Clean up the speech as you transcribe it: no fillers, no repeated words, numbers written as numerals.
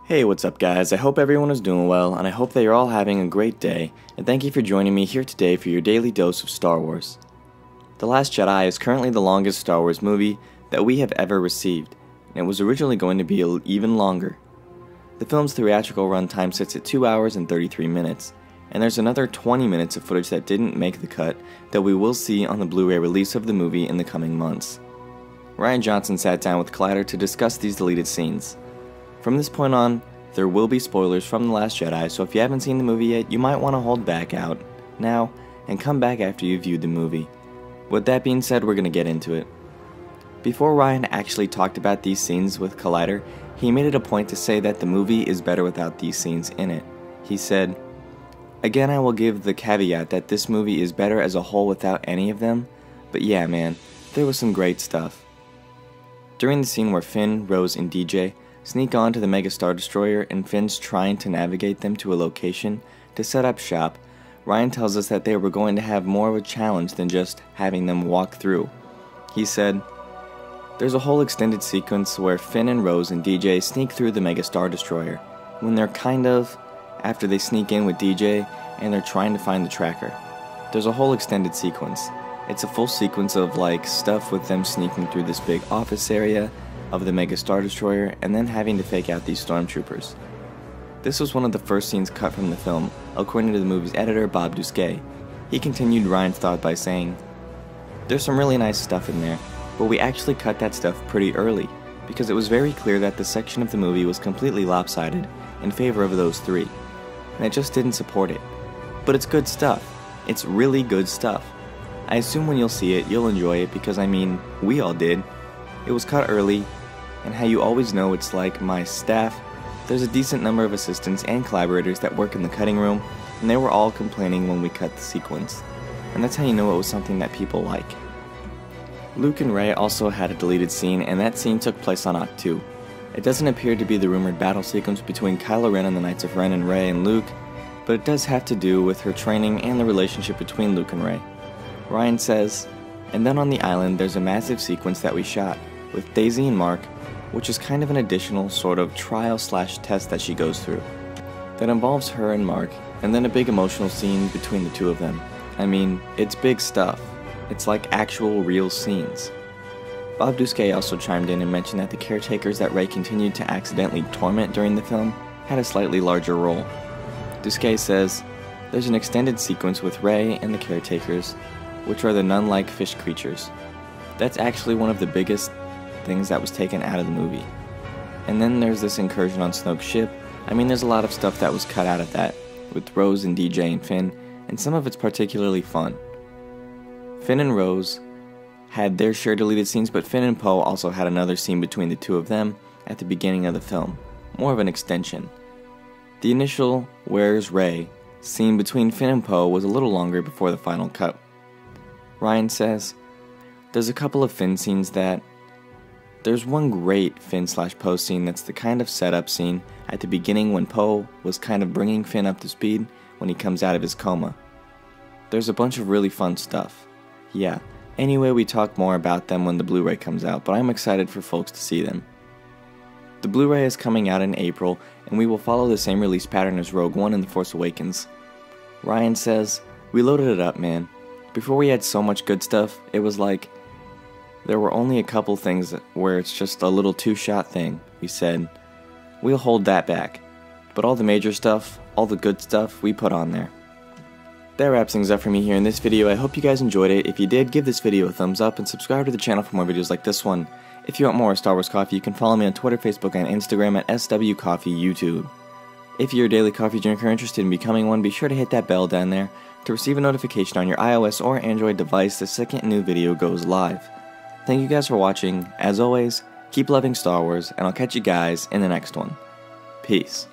Hey, what's up guys? I hope everyone is doing well, and I hope that you're all having a great day, and thank you for joining me here today for your daily dose of Star Wars. The Last Jedi is currently the longest Star Wars movie that we have ever received, and it was originally going to be even longer. The film's theatrical runtime sits at 2 hours and 33 minutes, and there's another 20 minutes of footage that didn't make the cut that we will see on the Blu-ray release of the movie in the coming months. Rian Johnson sat down with Collider to discuss these deleted scenes. From this point on, there will be spoilers from The Last Jedi, so if you haven't seen the movie yet, you might want to hold back out now and come back after you've viewed the movie. With that being said, we're going to get into it. Before Rian actually talked about these scenes with Collider, he made it a point to say that the movie is better without these scenes in it. He said, "Again, I will give the caveat that this movie is better as a whole without any of them, but yeah man, there was some great stuff." During the scene where Finn, Rose, and DJ sneak onto the Mega Star Destroyer and Finn's trying to navigate them to a location to set up shop, Rian tells us that they were going to have more of a challenge than just having them walk through. He said, "There's a whole extended sequence where Finn and Rose and DJ sneak through the Mega Star Destroyer, when they're after they sneak in with DJ and they're trying to find the tracker. There's a whole extended sequence. It's a full sequence of stuff with them sneaking through this big office area of the Mega Star Destroyer and then having to fake out these stormtroopers. This was one of the first scenes cut from the film, according to the movie's editor Bob Dusquet." He continued Rian's thought by saying, "There's some really nice stuff in there, but we actually cut that stuff pretty early, because it was very clear that the section of the movie was completely lopsided in favor of those three, and it just didn't support it. But it's good stuff. It's really good stuff. I assume when you'll see it, you'll enjoy it because, we all did. It was cut early, and how you always know it's like my staff, there's a decent number of assistants and collaborators that work in the cutting room, and they were all complaining when we cut the sequence. And that's how you know it was something that people like." Luke and Rey also had a deleted scene, and that scene took place on Ahch-To. It doesn't appear to be the rumored battle sequence between Kylo Ren and the Knights of Ren and Rey and Luke, but it does have to do with her training and the relationship between Luke and Rey. Rian says, "And then on the island there's a massive sequence that we shot, with Daisy and Mark, which is kind of an additional sort of trial/test that she goes through, that involves her and Mark, and then a big emotional scene between the two of them. It's big stuff. It's like actual real scenes." Bob Dusquet also chimed in and mentioned that the caretakers that Rey continued to accidentally torment during the film had a slightly larger role. Dusquet says, "There's an extended sequence with Rey and the caretakers, which are the nun-like fish creatures. That's actually one of the biggest things that was taken out of the movie. And then there's this incursion on Snoke's ship. There's a lot of stuff that was cut out of that, with Rose and DJ and Finn, and some of it's particularly fun. Finn and Rose had their share deleted scenes, but Finn and Poe also had another scene between the two of them at the beginning of the film, more of an extension. The initial Where's Rey scene between Finn and Poe was a little longer before the final cut." Rian says, "There's a couple of Finn scenes there's one great Finn/Poe scene that's the kind of setup scene at the beginning when Poe was kind of bringing Finn up to speed when he comes out of his coma. There's a bunch of really fun stuff. Yeah, anyway, we talk more about them when the Blu-ray comes out, but I'm excited for folks to see them." The Blu-ray is coming out in April, and we will follow the same release pattern as Rogue One and The Force Awakens. Rian says, "We loaded it up, man. Before we had so much good stuff, it was like there were only a couple things where it's just a little two-shot thing. We said, we'll hold that back. But all the major stuff, all the good stuff, we put on there." That wraps things up for me here in this video. I hope you guys enjoyed it. If you did, give this video a thumbs up and subscribe to the channel for more videos like this one. If you want more Star Wars Coffee, you can follow me on Twitter, Facebook, and Instagram at SWCoffeeYouTube. If you're a daily coffee drinker interested in becoming one, be sure to hit that bell down there to receive a notification on your iOS or Android device the second a new video goes live. Thank you guys for watching. As always, keep loving Star Wars, and I'll catch you guys in the next one. Peace.